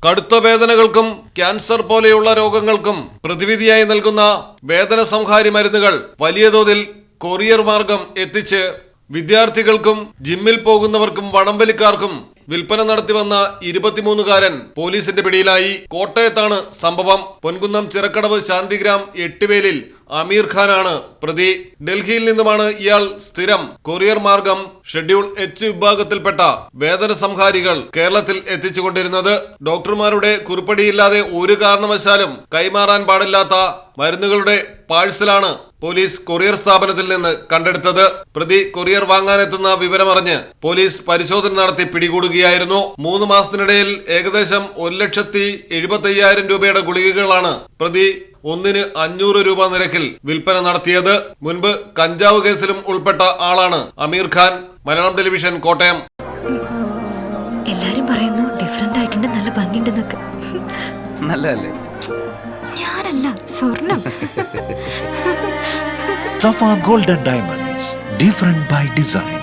കടുത്ത വേദനകൾക്കും ക്യാൻസർ പോലെയുള്ള രോഗങ്ങൾക്കും പ്രതിവിധിയായി നൽകുന്ന വേദന സംഹാരി മരുന്നുകൾ വലിയ തോതിൽ കൊറിയർ മാർഗം എത്തിച്ച് വിദ്യാർത്ഥികൾക്കും ജിമ്മിൽ പോകുന്നവർക്കും വടംവലിക്കാർക്കും വിൽപ്പന നടത്തിവന്ന 23-കാരൻ പോലീസിന്റെ പിടിയിലായി. കോട്ടയത്താണ് സംഭവം. പൊൻകുന്നം ചിറക്കടവ് ശാന്തിഗ്രാം 8 അമീർ ഖാനാണ് പ്രതി. ഡൽഹിയിൽ നിന്നുമാണ് ഇയാൾ സ്ഥിരം കൊറിയർ മാർഗം ഷെഡ്യൂൾ എച്ച് വിഭാഗത്തിൽപ്പെട്ട വേദന സംഹാരികൾ കേരളത്തിൽ എത്തിച്ചുകൊണ്ടിരുന്നത്. ഡോക്ടർമാരുടെ കുറിപ്പടിയില്ലാതെ ഒരു കാരണവശാലും കൈമാറാൻ പാടില്ലാത്ത മരുന്നുകളുടെ പാഴ്സലാണ് പോലീസ് കൊറിയർ സ്ഥാപനത്തിൽ നിന്ന് കണ്ടെടുത്തത്. പ്രതി കൊറിയർ വാങ്ങാനെത്തുന്ന വിവരമറിഞ്ഞ് പോലീസ് പരിശോധന നടത്തി പിടികൂടുകയായിരുന്നു. 3 മാസത്തിനിടയിൽ ഏകദേശം 1,75,000 രൂപയുടെ ഗുളികകളാണ് പ്രതി ഒന്നിന് 500 രൂപ നിരക്കിൽ വിൽപ്പന നടത്തിയത്. മുൻപ് കഞ്ചാവ് കേസിലും ഉൾപ്പെട്ട ആളാണ് അമീർ ഖാൻ. മലയാളം ടെലിവിഷൻ, കോട്ടയം. എല്ലാരും പറയുന്നു ഡിഫറെന്റ് ആയിട്ടുണ്ട്, നല്ല ഭംഗിയുണ്ടെന്നൊക്കെ. നല്ലതല്ലേ? ഞാനല്ല, സ്വർണം. Safa Gold and Diamonds, different by design.